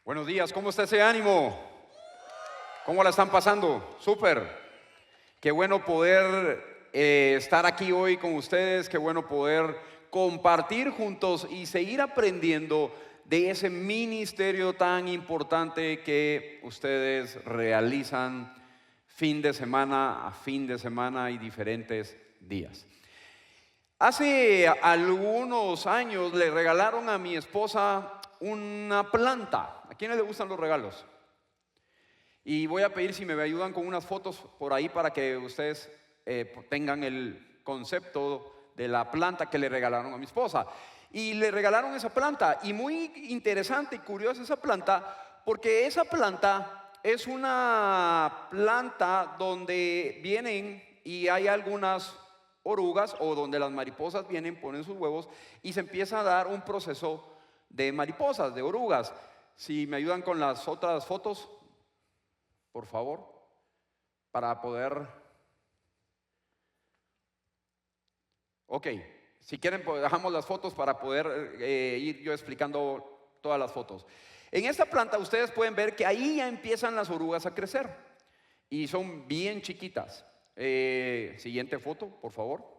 Buenos días, ¿cómo está ese ánimo? ¿Cómo la están pasando? Súper. Qué bueno poder estar aquí hoy con ustedes, qué bueno poder compartir juntos y seguir aprendiendo de ese ministerio tan importante que ustedes realizan fin de semana a fin de semana y diferentes días. Hace algunos años le regalaron a mi esposa una planta. ¿A quiénes le gustan los regalos? Y voy a pedir si me ayudan con unas fotos por ahí para que ustedes tengan el concepto de la planta que le regalaron a mi esposa. Y le regalaron esa planta. Y muy interesante y curiosa esa planta, porque esa planta es una planta donde vienen y hay algunas orugas o donde las mariposas vienen, ponen sus huevos y se empieza a dar un proceso de mariposas, de orugas. Si me ayudan con las otras fotos, por favor, para poder. Ok, si quieren pues, dejamos las fotos para poder ir yo explicando todas las fotos. En esta planta ustedes pueden ver que ahí ya empiezan las orugas a crecer y son bien chiquitas. Siguiente foto, por favor.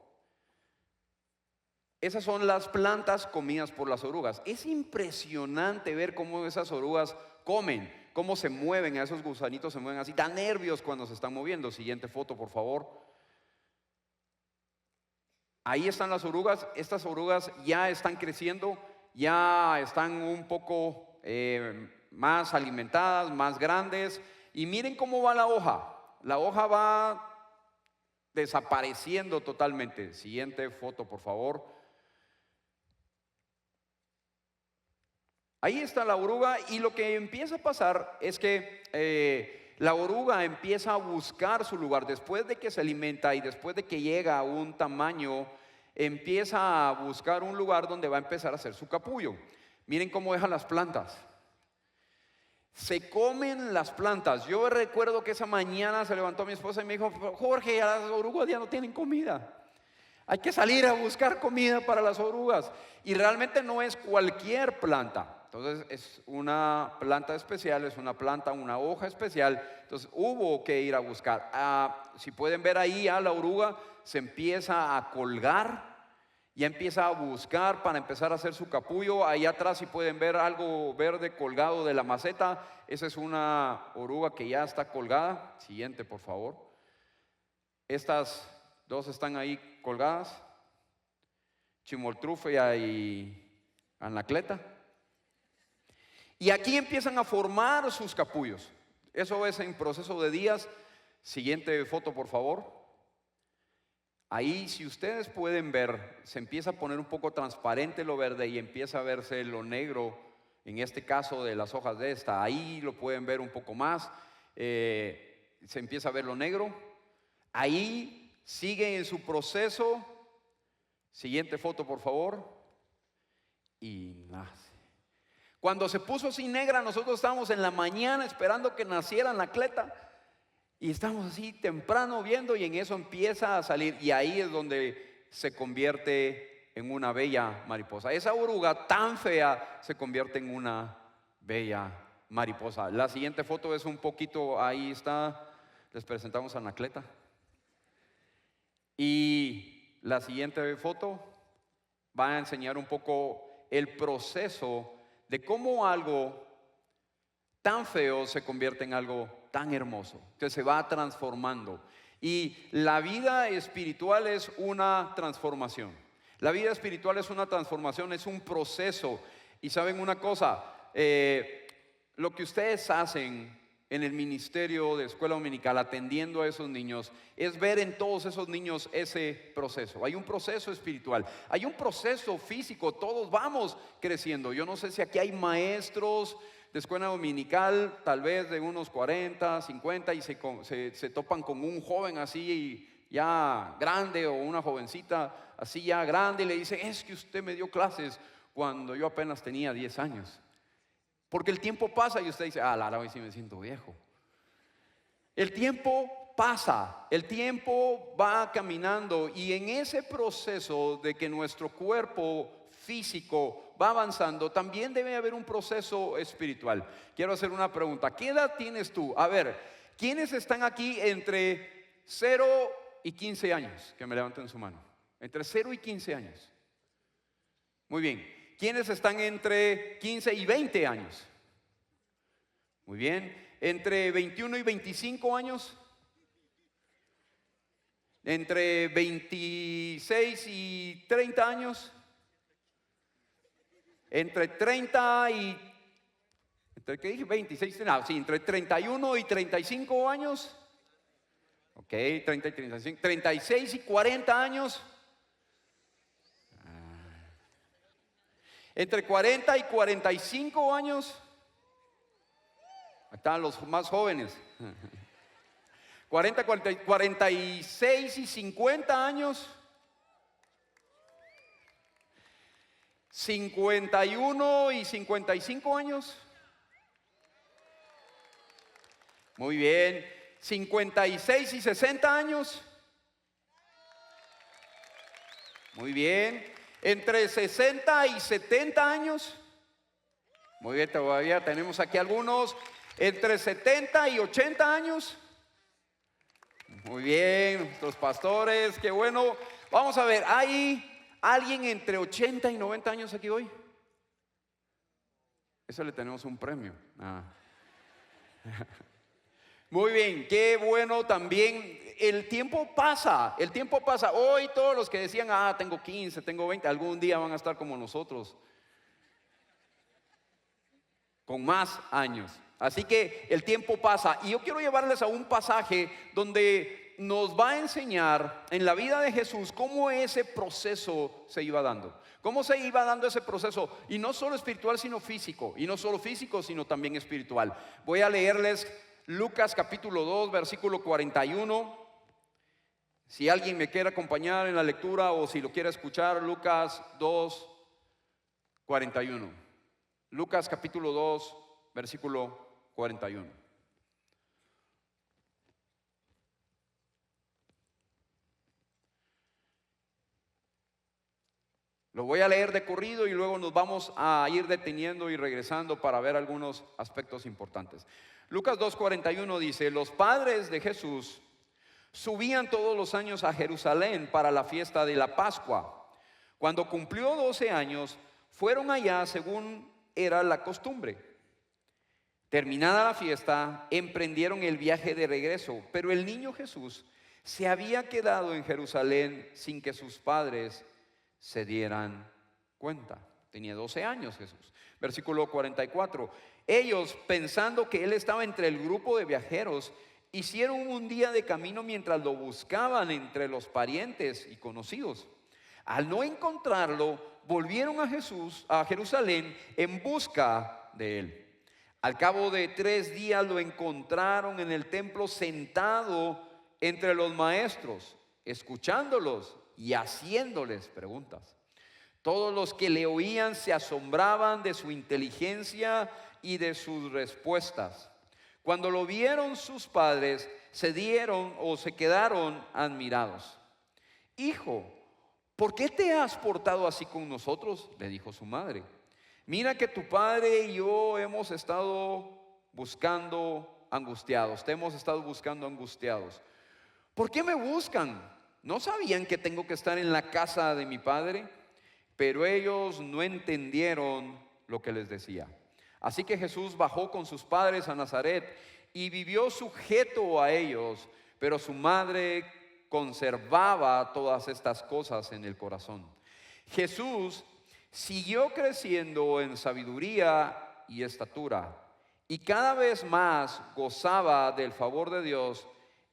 Esas son las plantas comidas por las orugas. Es impresionante ver cómo esas orugas comen, cómo se mueven, a esos gusanitos se mueven así, dan nervios cuando se están moviendo. Siguiente foto, por favor. Ahí están las orugas. Estas orugas ya están creciendo, ya están un poco más alimentadas, más grandes. Y miren cómo va la hoja. La hoja va desapareciendo totalmente. Siguiente foto, por favor. Ahí está la oruga y lo que empieza a pasar es que la oruga empieza a buscar su lugar después de que se alimenta y después de que llega a un tamaño, empieza a buscar un lugar donde va a empezar a hacer su capullo. Miren cómo dejan las plantas. Se comen las plantas. Yo recuerdo que esa mañana se levantó mi esposa y me dijo: Jorge, las orugas ya no tienen comida. Hay que salir a buscar comida para las orugas. Y realmente no es cualquier planta. Entonces es una planta especial, es una planta, una hoja especial. Entonces hubo que ir a buscar. Si pueden ver ahí, a la oruga se empieza a colgar. Ya empieza a buscar para empezar a hacer su capullo. Ahí atrás, si pueden ver algo verde colgado de la maceta, esa es una oruga que ya está colgada. Siguiente, por favor. Estas dos están ahí colgadas, Chimoltrufia y Anacleta. Y aquí empiezan a formar sus capullos. Eso es en proceso de días. Siguiente foto, por favor. Ahí, si ustedes pueden ver, se empieza a poner un poco transparente lo verde y empieza a verse lo negro, en este caso de las hojas de esta. Ahí lo pueden ver un poco más. Se empieza a ver lo negro. Ahí sigue en su proceso. Siguiente foto, por favor. Y nace. Cuando se puso así negra, nosotros estábamos en la mañana esperando que naciera Anacleta. Y estamos así temprano viendo y en eso empieza a salir. Y ahí es donde se convierte en una bella mariposa. Esa oruga tan fea se convierte en una bella mariposa. La siguiente foto es un poquito, ahí está, les presentamos a Anacleta. Y la siguiente foto va a enseñar un poco el proceso de cómo algo tan feo se convierte en algo tan hermoso, que se va transformando. Y la vida espiritual es una transformación. La vida espiritual es una transformación, es un proceso. Y saben una cosa, lo que ustedes hacen en el ministerio de escuela dominical atendiendo a esos niños es ver en todos esos niños ese proceso. Hay un proceso espiritual, hay un proceso físico, todos vamos creciendo. Yo no sé si aquí hay maestros de escuela dominical, tal vez de unos 40, 50 y se topan con un joven así ya grande o una jovencita así ya grande y le dice: es que usted me dio clases cuando yo apenas tenía 10 años. Porque el tiempo pasa y usted dice: Lara, hoy sí me siento viejo. El tiempo pasa, el tiempo va caminando y en ese proceso de que nuestro cuerpo físico va avanzando, también debe haber un proceso espiritual. Quiero hacer una pregunta. ¿Qué edad tienes tú? A ver, ¿quiénes están aquí entre 0 y 15 años? Que me levanten su mano. Entre 0 y 15 años. Muy bien. ¿Quiénes están entre 15 y 20 años? Muy bien. ¿Entre 21 y 25 años? ¿Entre 26 y 30 años? ¿Entre 30 y... ¿Entre qué dije? 26, no, sí, entre 31 y 35 años. Ok, 30 y 35. 36 y 40 años. Entre 40 y 45 años. Están los más jóvenes. 40, 46 y 50 años. 51 y 55 años. Muy bien. 56 y 60 años. Muy bien. Entre 60 y 70 años. Muy bien, todavía tenemos aquí algunos. Entre 70 y 80 años. Muy bien, los pastores, qué bueno. Vamos a ver, ¿hay alguien entre 80 y 90 años aquí hoy? Eso le tenemos un premio. Muy bien, qué bueno también. El tiempo pasa, el tiempo pasa. Hoy todos los que decían, tengo 15, tengo 20, algún día van a estar como nosotros, con más años. Así que el tiempo pasa. Y yo quiero llevarles a un pasaje donde nos va a enseñar en la vida de Jesús cómo ese proceso se iba dando. Cómo se iba dando ese proceso. Y no solo espiritual, sino físico. Y no solo físico, sino también espiritual. Voy a leerles Lucas capítulo 2, versículo 41. Si alguien me quiere acompañar en la lectura o si lo quiere escuchar, Lucas 2, 41. Lucas capítulo 2, versículo 41. Lo voy a leer de corrido y luego nos vamos a ir deteniendo y regresando para ver algunos aspectos importantes. Lucas 2:41 dice: los padres de Jesús subían todos los años a Jerusalén para la fiesta de la Pascua. Cuando cumplió 12 años, fueron allá según era la costumbre. Terminada la fiesta, emprendieron el viaje de regreso, pero el niño Jesús se había quedado en Jerusalén sin que sus padres se dieran cuenta. Tenía 12 años Jesús. Versículo 44. Ellos, pensando que él estaba entre el grupo de viajeros, hicieron un día de camino mientras lo buscaban entre los parientes y conocidos. Al no encontrarlo, volvieron a Jerusalén en busca de él. Al cabo de 3 días lo encontraron en el templo sentado entre los maestros, escuchándolos y haciéndoles preguntas. Todos los que le oían se asombraban de su inteligencia y de sus respuestas. Cuando lo vieron sus padres, se quedaron admirados. Hijo, ¿por qué te has portado así con nosotros?, le dijo su madre. Mira que tu padre y yo hemos estado buscando angustiados. Te hemos estado buscando angustiados. ¿Por qué me buscan? ¿No sabían que tengo que estar en la casa de mi padre? Pero ellos no entendieron lo que les decía. Así que Jesús bajó con sus padres a Nazaret y vivió sujeto a ellos, pero su madre conservaba todas estas cosas en el corazón. Jesús siguió creciendo en sabiduría y estatura, y cada vez más gozaba del favor de Dios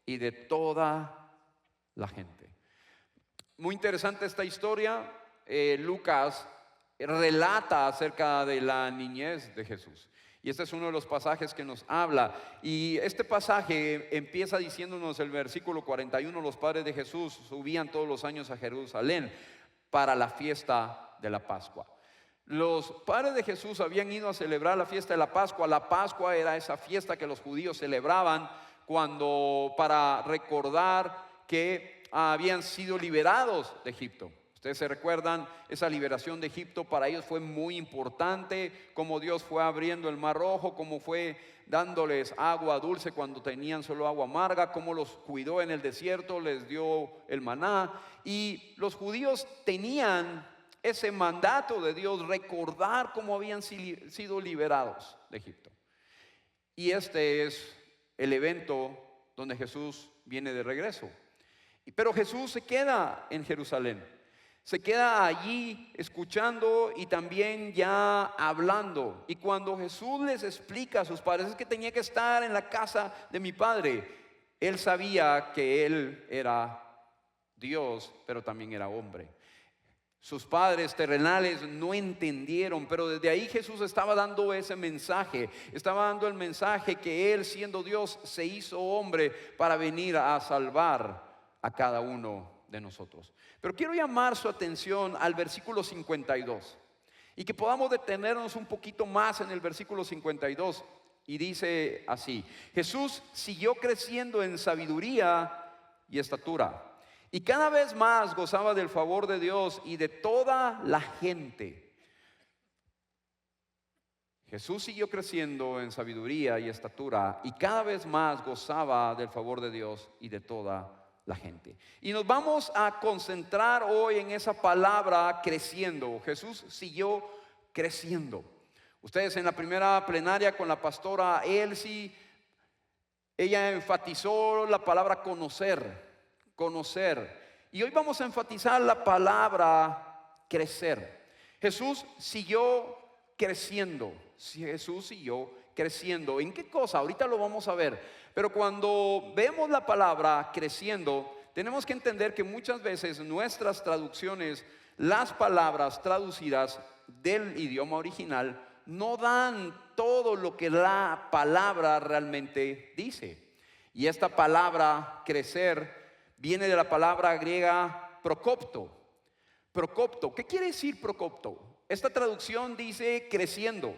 y de toda la gente. Muy interesante esta historia. Lucas relata acerca de la niñez de Jesús. Y este es uno de los pasajes que nos habla. Y este pasaje empieza diciéndonos el versículo 41: los padres de Jesús subían todos los años a Jerusalén para la fiesta de la Pascua. Los padres de Jesús habían ido a celebrar la fiesta de la Pascua. La Pascua era esa fiesta que los judíos celebraban para recordar que habían sido liberados de Egipto. Ustedes se recuerdan, esa liberación de Egipto para ellos fue muy importante, cómo Dios fue abriendo el mar rojo, cómo fue dándoles agua dulce cuando tenían solo agua amarga, cómo los cuidó en el desierto, les dio el maná. Y los judíos tenían ese mandato de Dios, recordar cómo habían sido liberados de Egipto. Y este es el evento donde Jesús viene de regreso. Pero Jesús se queda en Jerusalén. Se queda allí escuchando y también ya hablando. Y cuando Jesús les explica a sus padres, es que tenía que estar en la casa de mi padre. Él sabía que él era Dios, pero también era hombre. Sus padres terrenales no entendieron, pero desde ahí Jesús estaba dando ese mensaje. Estaba dando el mensaje que Él, siendo Dios, se hizo hombre para venir a salvar a cada uno de nosotros. Pero quiero llamar su atención al versículo 52 y que podamos detenernos un poquito más en el versículo 52. Y dice así: Jesús siguió creciendo en sabiduría y estatura, y cada vez más gozaba del favor de Dios y de toda la gente. Jesús siguió creciendo en sabiduría y estatura, y cada vez más gozaba del favor de Dios y de toda la gente. Y nos vamos a concentrar hoy en esa palabra creciendo. Jesús siguió creciendo. Ustedes en la primera plenaria con la pastora Elsie, ella enfatizó la palabra conocer. Y hoy vamos a enfatizar la palabra crecer. Jesús siguió creciendo. Jesús siguió creciendo. ¿En qué cosa? Ahorita lo vamos a ver. Pero cuando vemos la palabra creciendo, tenemos que entender que muchas veces nuestras traducciones, las palabras traducidas del idioma original, no dan todo lo que la palabra realmente dice. Y esta palabra crecer viene de la palabra griega procopto. Procopto, ¿qué quiere decir procopto? Esta traducción dice creciendo,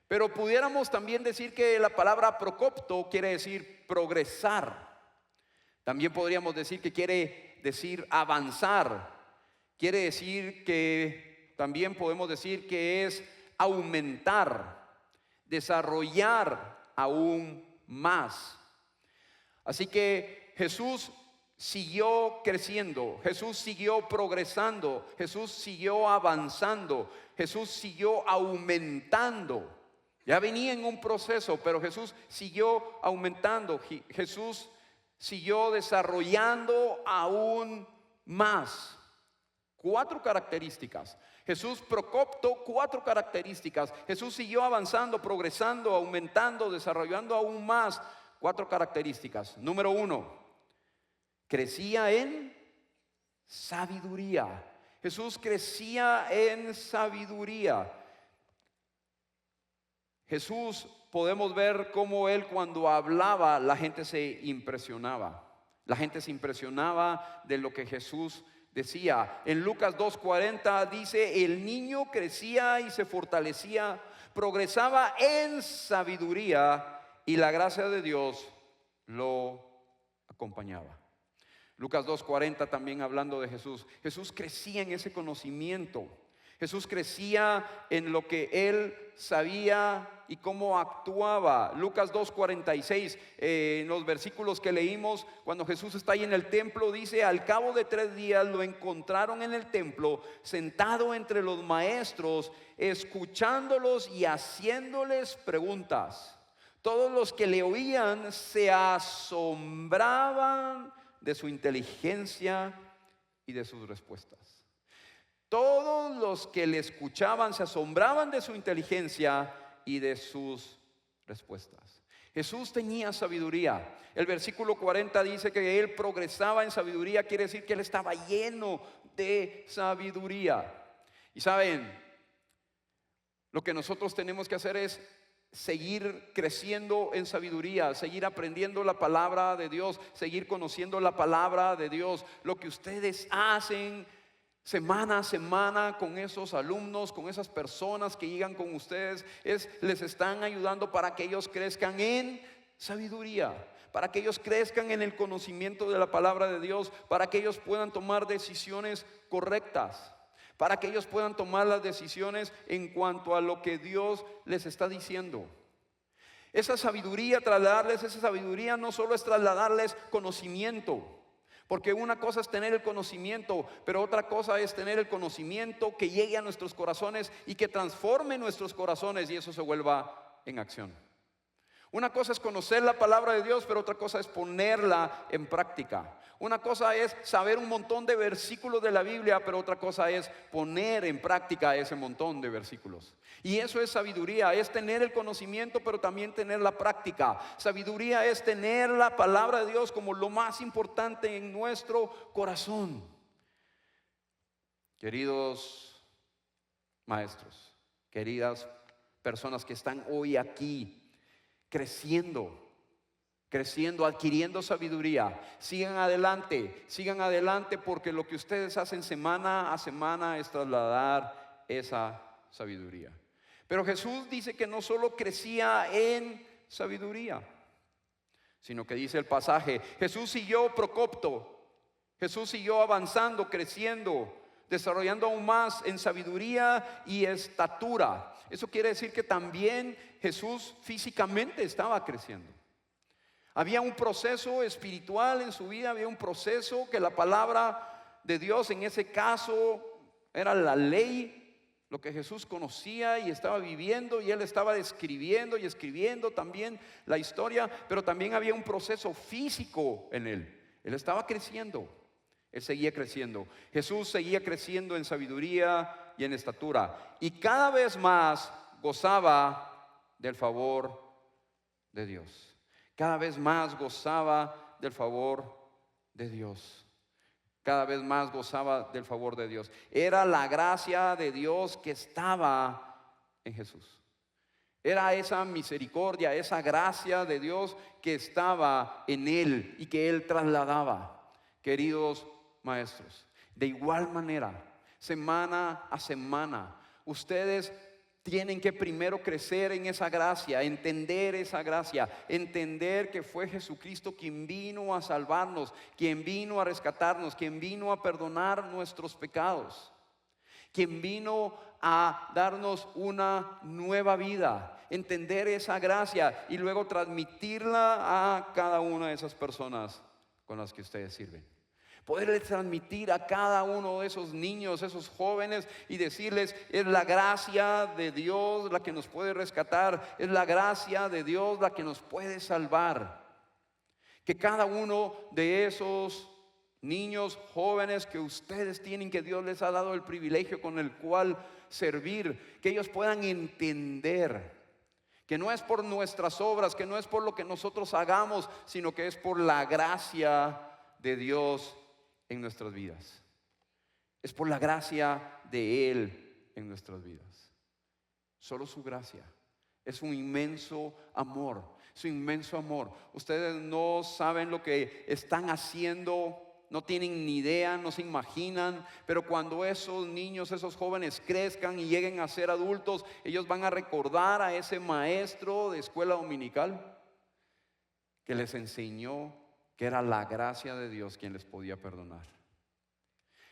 pero pudiéramos también decir que la palabra procopto quiere decir progresar. También podríamos decir que quiere decir avanzar. Quiere decir que también podemos decir que es aumentar, desarrollar aún más. Así que Jesús siguió creciendo, Jesús siguió progresando, Jesús siguió avanzando, Jesús siguió aumentando. Ya venía en un proceso, pero Jesús siguió aumentando, Jesús siguió desarrollando aún más. 4 características. Jesús procoptó 4 características. Jesús siguió avanzando, progresando, aumentando, desarrollando aún más. 4 características. Número 1, crecía en sabiduría. Jesús crecía en sabiduría. Jesús, podemos ver cómo Él cuando hablaba, la gente se impresionaba. La gente se impresionaba de lo que Jesús decía. En Lucas 2:40 dice: el niño crecía y se fortalecía, progresaba en sabiduría, y la gracia de Dios lo acompañaba. Lucas 2:40 también hablando de Jesús. Jesús crecía en ese conocimiento. Jesús crecía en lo que Él sabía y cómo actuaba. Lucas 2:46, en los versículos que leímos, cuando Jesús está ahí en el templo, dice: al cabo de 3 días lo encontraron en el templo, sentado entre los maestros, escuchándolos y haciéndoles preguntas. Todos los que le oían se asombraban de su inteligencia y de sus respuestas. Todos los que le escuchaban se asombraban de su inteligencia y de sus respuestas. Jesús tenía sabiduría. El versículo 40 dice que Él progresaba en sabiduría. Quiere decir que Él estaba lleno de sabiduría. Y saben, lo que nosotros tenemos que hacer es seguir creciendo en sabiduría, seguir aprendiendo la palabra de Dios, seguir conociendo la palabra de Dios. Lo que ustedes hacen semana a semana con esos alumnos, con esas personas que llegan con ustedes, les están ayudando para que ellos crezcan en sabiduría, para que ellos crezcan en el conocimiento de la palabra de Dios, para que ellos puedan tomar decisiones correctas, para que ellos puedan tomar las decisiones en cuanto a lo que Dios les está diciendo. Esa sabiduría, trasladarles esa sabiduría no solo es trasladarles conocimiento, porque una cosa es tener el conocimiento, pero otra cosa es tener el conocimiento que llegue a nuestros corazones y que transforme nuestros corazones y eso se vuelva en acción. Una cosa es conocer la palabra de Dios, pero otra cosa es ponerla en práctica. Una cosa es saber un montón de versículos de la Biblia, pero otra cosa es poner en práctica ese montón de versículos. Y eso es sabiduría, es tener el conocimiento, pero también tener la práctica. Sabiduría es tener la palabra de Dios como lo más importante en nuestro corazón. Queridos maestros, queridas personas que están hoy aquí, creciendo, adquiriendo sabiduría, sigan adelante porque lo que ustedes hacen semana a semana es trasladar esa sabiduría. Pero Jesús dice que no solo crecía en sabiduría, sino que dice el pasaje, Jesús siguió procopto, Jesús siguió avanzando, creciendo, desarrollando aún más en sabiduría y estatura. Eso quiere decir que también Jesús físicamente estaba creciendo. Había un proceso espiritual en su vida, había un proceso que la palabra de Dios en ese caso era la ley, lo que Jesús conocía y estaba viviendo, y él estaba describiendo y escribiendo también la historia, pero también había un proceso físico en él. Él estaba creciendo. Él seguía creciendo. Jesús seguía creciendo en sabiduría y en estatura. Y cada vez más gozaba del favor de Dios. Cada vez más gozaba del favor de Dios. Cada vez más gozaba del favor de Dios. Era la gracia de Dios que estaba en Jesús. Era esa misericordia, esa gracia de Dios que estaba en él y que él trasladaba. Queridos maestros, de igual manera, semana a semana, ustedes tienen que primero crecer en esa gracia, entender esa gracia, entender que fue Jesucristo quien vino a salvarnos, quien vino a rescatarnos, quien vino a perdonar nuestros pecados, quien vino a darnos una nueva vida, entender esa gracia y luego transmitirla a cada una de esas personas con las que ustedes sirven. Poderles transmitir a cada uno de esos niños, esos jóvenes, y decirles, es la gracia de Dios la que nos puede rescatar, es la gracia de Dios la que nos puede salvar. Que cada uno de esos niños, jóvenes que ustedes tienen, que Dios les ha dado el privilegio con el cual servir, que ellos puedan entender que no es por nuestras obras, que no es por lo que nosotros hagamos, sino que es por la gracia de Dios en nuestras vidas. Es por la gracia de Él en nuestras vidas. Solo su gracia. Es un inmenso amor. Su inmenso amor. Ustedes no saben lo que están haciendo, no tienen ni idea, no se imaginan, pero cuando esos niños, esos jóvenes crezcan y lleguen a ser adultos, ellos van a recordar a ese maestro de escuela dominical que les enseñó que era la gracia de Dios quien les podía perdonar.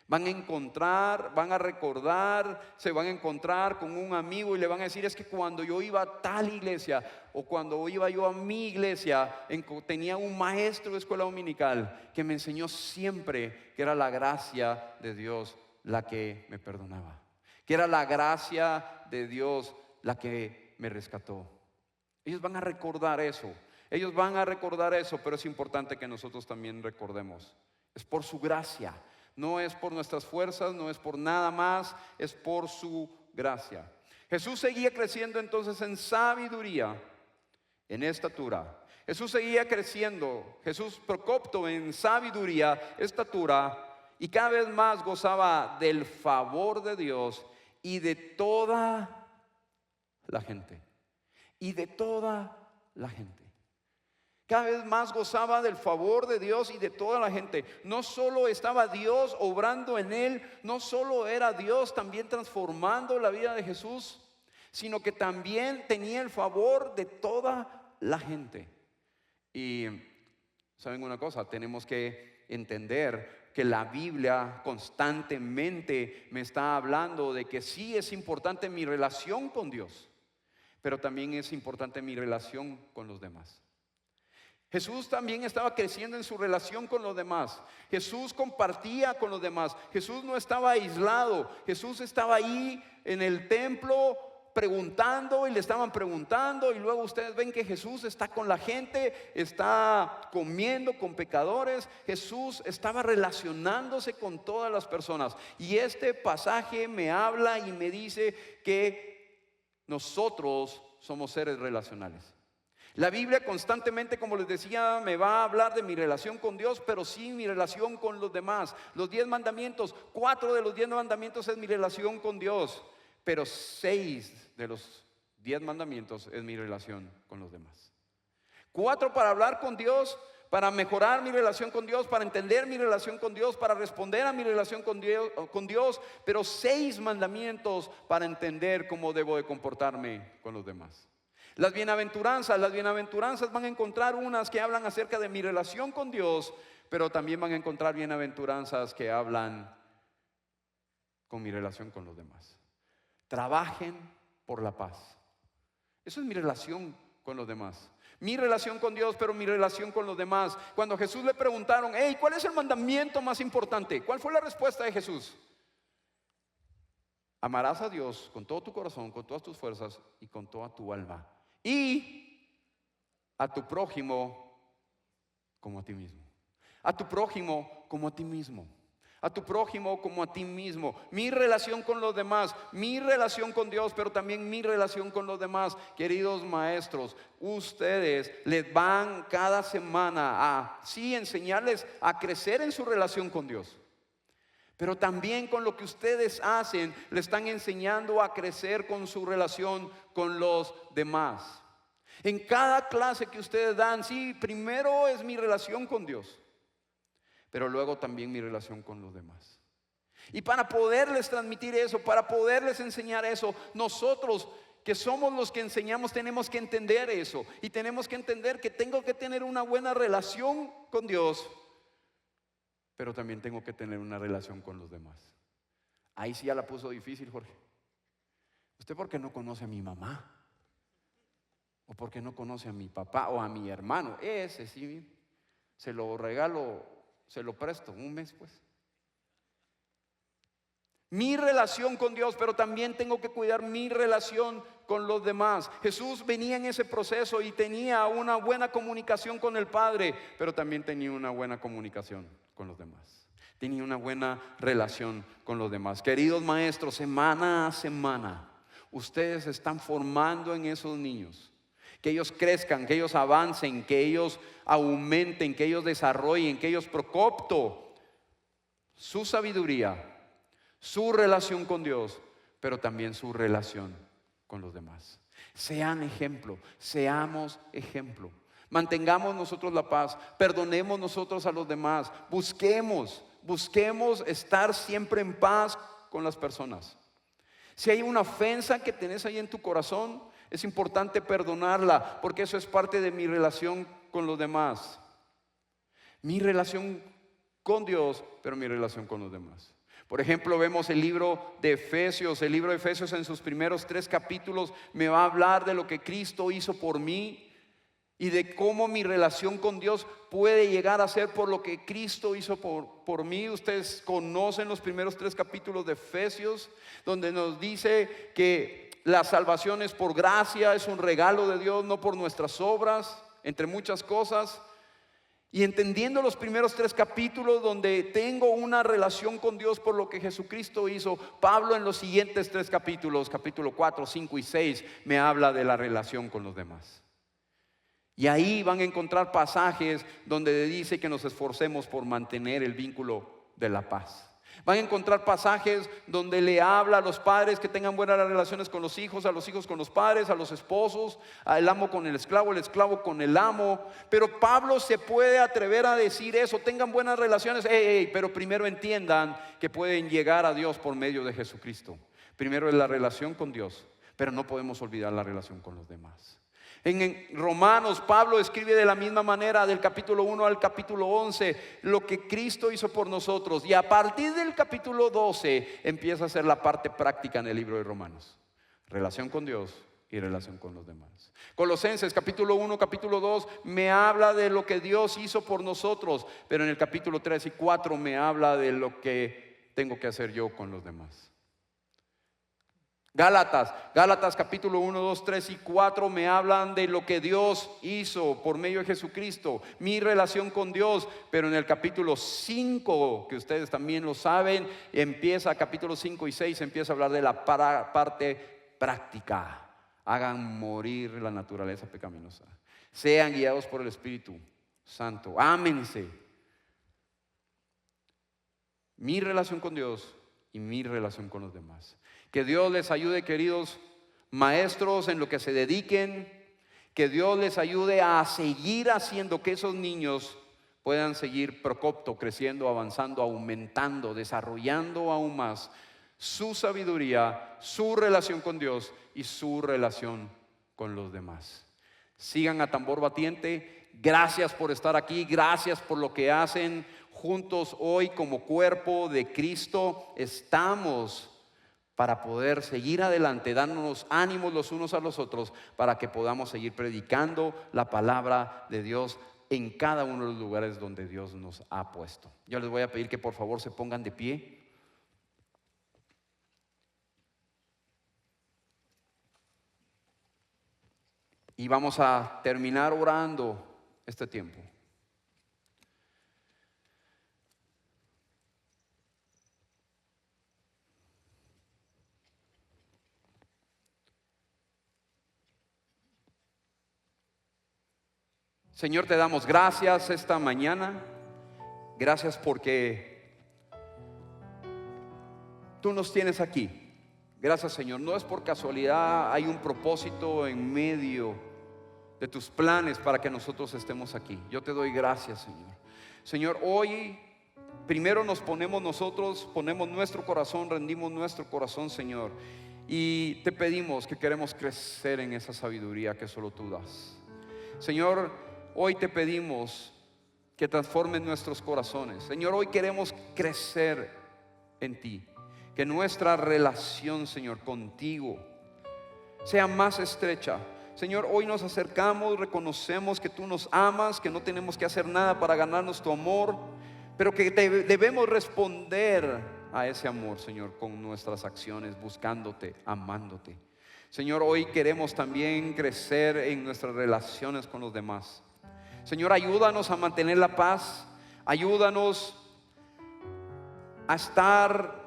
Van a encontrar, van a recordar, se van a encontrar con un amigo y le van a decir, es que cuando yo iba a tal iglesia o cuando iba yo a mi iglesia, tenía un maestro de escuela dominical que me enseñó siempre que era la gracia de Dios la que me perdonaba, que era la gracia de Dios la que me rescató. Ellos van a recordar eso. Ellos van a recordar eso, pero es importante que nosotros también recordemos. Es por su gracia, no es por nuestras fuerzas, no es por nada más, es por su gracia. Jesús seguía creciendo entonces en sabiduría, en estatura. Jesús seguía creciendo, Jesús procopto en sabiduría, estatura, y cada vez más gozaba del favor de Dios y de toda la gente. Y de toda la gente. Cada vez más gozaba del favor de Dios y de toda la gente. No solo estaba Dios obrando en él, no solo era Dios también transformando la vida de Jesús, sino que también tenía el favor de toda la gente. Y ¿Saben una cosa? Tenemos que entender que la Biblia constantemente me está hablando de que sí es importante mi relación con Dios, pero también es importante mi relación con los demás. Jesús también estaba creciendo en su relación con los demás. Jesús compartía con los demás. Jesús no estaba aislado. Jesús estaba ahí en el templo preguntando y le estaban preguntando, y luego ustedes ven que Jesús está con la gente, está comiendo con pecadores. Jesús estaba relacionándose con todas las personas, y este pasaje me habla y me dice que nosotros somos seres relacionales. La Biblia constantemente, como les decía, me va a hablar de mi relación con Dios, pero sí mi relación con los demás. Los 10 mandamientos, 4 de los 10 mandamientos es mi relación con Dios, pero 6 de los 10 mandamientos es mi relación con los demás. 4 para hablar con Dios, para mejorar mi relación con Dios, para entender mi relación con Dios, para responder a mi relación con Dios, pero 6 mandamientos para entender cómo debo de comportarme con los demás. Las bienaventuranzas van a encontrar unas que hablan acerca de mi relación con Dios, pero también van a encontrar bienaventuranzas que hablan con mi relación con los demás. Trabajen por la paz. Eso es mi relación con los demás. Mi relación con Dios, pero mi relación con los demás. Cuando a Jesús le preguntaron, hey, ¿cuál es el mandamiento más importante? ¿Cuál fue la respuesta de Jesús? Amarás a Dios con todo tu corazón, con todas tus fuerzas y con toda tu alma. Y a tu prójimo como a ti mismo. A tu prójimo como a ti mismo. A tu prójimo como a ti mismo. Mi relación con los demás, mi relación con Dios, pero también mi relación con los demás. Queridos maestros, ustedes les van cada semana a enseñarles a crecer en su relación con Dios. Pero también con lo que ustedes hacen, le están enseñando a crecer con su relación con los demás. En cada clase que ustedes dan, sí, primero es mi relación con Dios, pero luego también mi relación con los demás. Y para poderles transmitir eso, para poderles enseñar eso, nosotros que somos los que enseñamos tenemos que entender eso. Y tenemos que entender que tengo que tener una buena relación con Dios, pero también tengo que tener una relación con los demás. Ahí sí ya la puso difícil, Jorge. ¿Usted por qué no conoce a mi mamá? ¿O por qué no conoce a mi papá o a mi hermano? Ese sí, se lo regalo, se lo presto un mes pues. Mi relación con Dios, pero también tengo que cuidar mi relación con los demás. Jesús venía en ese proceso y tenía una buena comunicación con el Padre, pero también tenía una buena comunicación con los demás. Tenía una buena relación con los demás. Queridos maestros, semana a semana, ustedes están formando en esos niños. Que ellos crezcan, que ellos avancen, que ellos aumenten, que ellos desarrollen, que ellos procopto su sabiduría, su relación con Dios, pero también su relación con los demás. Sean ejemplo, seamos ejemplo. Mantengamos nosotros la paz, perdonemos nosotros a los demás, busquemos estar siempre en paz con las personas. Si hay una ofensa que tenés ahí en tu corazón, es importante perdonarla, porque eso es parte de mi relación con los demás. Mi relación con Dios, pero mi relación con los demás. Por ejemplo, vemos el libro de Efesios. El libro de Efesios en sus primeros 3 capítulos me va a hablar de lo que Cristo hizo por mí y de cómo mi relación con Dios puede llegar a ser por lo que Cristo hizo por mí. Ustedes conocen los primeros 3 capítulos de Efesios, donde nos dice que la salvación es por gracia, es un regalo de Dios, no por nuestras obras, entre muchas cosas. Y entendiendo los primeros 3 capítulos donde tengo una relación con Dios por lo que Jesucristo hizo, Pablo en los siguientes 3 capítulos, capítulo 4, 5 y 6, me habla de la relación con los demás. Y ahí van a encontrar pasajes donde dice que nos esforcemos por mantener el vínculo de la paz. Van a encontrar pasajes donde le habla a los padres que tengan buenas relaciones con los hijos, a los hijos con los padres, a los esposos, al amo con el esclavo con el amo. Pero Pablo se puede atrever a decir eso, tengan buenas relaciones, pero primero entiendan que pueden llegar a Dios por medio de Jesucristo. Primero es la relación con Dios, pero no podemos olvidar la relación con los demás. En Romanos, Pablo escribe de la misma manera, del capítulo 1 al capítulo 11, lo que Cristo hizo por nosotros. Y a partir del capítulo 12 empieza a ser la parte práctica en el libro de Romanos. Relación con Dios y relación con los demás. Colosenses capítulo 1, capítulo 2 me habla de lo que Dios hizo por nosotros, pero en el capítulo 3 y 4 me habla de lo que tengo que hacer yo con los demás. Gálatas capítulo 1, 2, 3 y 4 me hablan de lo que Dios hizo por medio de Jesucristo, mi relación con Dios. Pero en el capítulo 5, que ustedes también lo saben, empieza capítulo 5 y 6, empieza a hablar de la parte práctica. Hagan morir la naturaleza pecaminosa, sean guiados por el Espíritu Santo, ámense. Mi relación con Dios y mi relación con los demás. Que Dios les ayude, queridos maestros, en lo que se dediquen. Que Dios les ayude a seguir haciendo que esos niños puedan seguir procopto, creciendo, avanzando, aumentando, desarrollando aún más su sabiduría, su relación con Dios y su relación con los demás. Sigan a tambor batiente. Gracias por estar aquí, gracias por lo que hacen. Juntos hoy como cuerpo de Cristo estamos para poder seguir adelante, dándonos ánimos los unos a los otros, para que podamos seguir predicando la palabra de Dios en cada uno de los lugares donde Dios nos ha puesto. Yo les voy a pedir que por favor se pongan de pie. Y vamos a terminar orando este tiempo. Señor, te damos gracias esta mañana. Gracias porque tú nos tienes aquí. Gracias, Señor. No es por casualidad, hay un propósito en medio de tus planes para que nosotros estemos aquí. Yo te doy gracias, Señor. Señor, hoy primero nos ponemos nosotros, ponemos nuestro corazón, rendimos nuestro corazón, Señor. Y te pedimos que queremos crecer en esa sabiduría que solo tú das. Señor, hoy te pedimos que transformes nuestros corazones. Señor, hoy queremos crecer en ti. Que nuestra relación, Señor, contigo sea más estrecha. Señor, hoy nos acercamos, reconocemos que tú nos amas, que no tenemos que hacer nada para ganarnos tu amor, pero que debemos responder a ese amor, Señor, con nuestras acciones, buscándote, amándote. Señor, hoy queremos también crecer en nuestras relaciones con los demás. Señor, ayúdanos a mantener la paz, ayúdanos a estar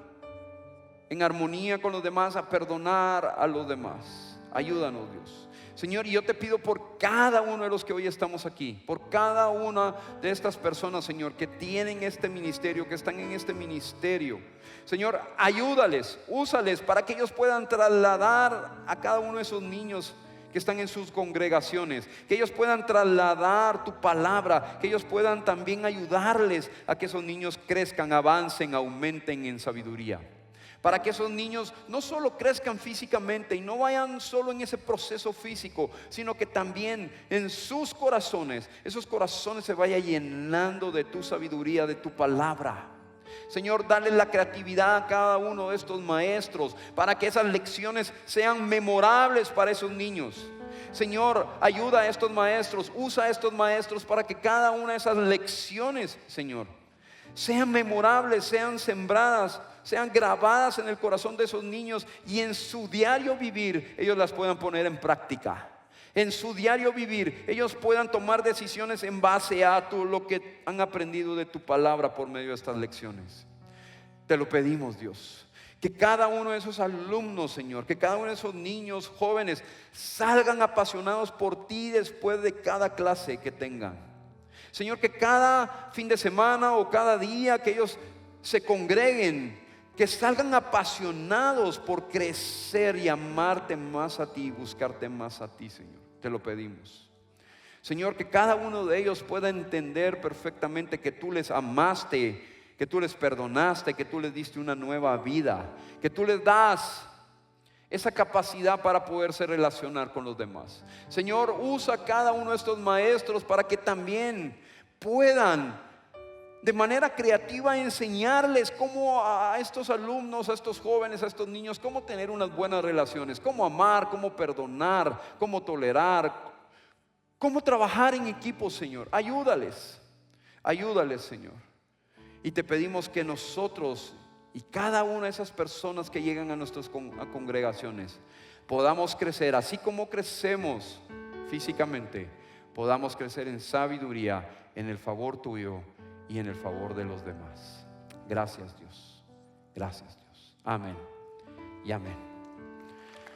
en armonía con los demás, a perdonar a los demás. Ayúdanos, Dios. Señor, y yo te pido por cada uno de los que hoy estamos aquí, por cada una de estas personas, Señor, que tienen este ministerio, que están en este ministerio. Señor, ayúdales, úsales para que ellos puedan trasladar a cada uno de esos niños que están en sus congregaciones, que ellos puedan trasladar tu palabra, que ellos puedan también ayudarles a que esos niños crezcan, avancen, aumenten en sabiduría. Para que esos niños no solo crezcan físicamente y no vayan solo en ese proceso físico, sino que también en sus corazones, esos corazones se vayan llenando de tu sabiduría, de tu palabra. Señor, dale la creatividad a cada uno de estos maestros para que esas lecciones sean memorables para esos niños. Señor, ayuda a estos maestros, usa a estos maestros para que cada una de esas lecciones, Señor, sean memorables, sean sembradas, sean grabadas en el corazón de esos niños, y en su diario vivir ellos las puedan poner en práctica. En su diario vivir ellos puedan tomar decisiones en base a todo lo que han aprendido de tu palabra por medio de estas lecciones. Te lo pedimos, Dios, que cada uno de esos alumnos, Señor, que cada uno de esos niños jóvenes salgan apasionados por ti después de cada clase que tengan. Señor, que cada fin de semana o cada día que ellos se congreguen, que salgan apasionados por crecer y amarte más a ti y buscarte más a ti, Señor. Te lo pedimos. Señor, que cada uno de ellos pueda entender perfectamente que tú les amaste, que tú les perdonaste, que tú les diste una nueva vida, que tú les das esa capacidad para poderse relacionar con los demás. Señor, usa cada uno de estos maestros para que también puedan de manera creativa enseñarles cómo a estos alumnos, a estos jóvenes, a estos niños, cómo tener unas buenas relaciones, cómo amar, cómo perdonar, cómo tolerar, cómo trabajar en equipo, Señor. Ayúdales, Señor. Y te pedimos que nosotros y cada una de esas personas que llegan a nuestras congregaciones podamos crecer, así como crecemos físicamente, podamos crecer en sabiduría, en el favor tuyo y en el favor de los demás. Gracias, Dios. Gracias, Dios. Amén y amén.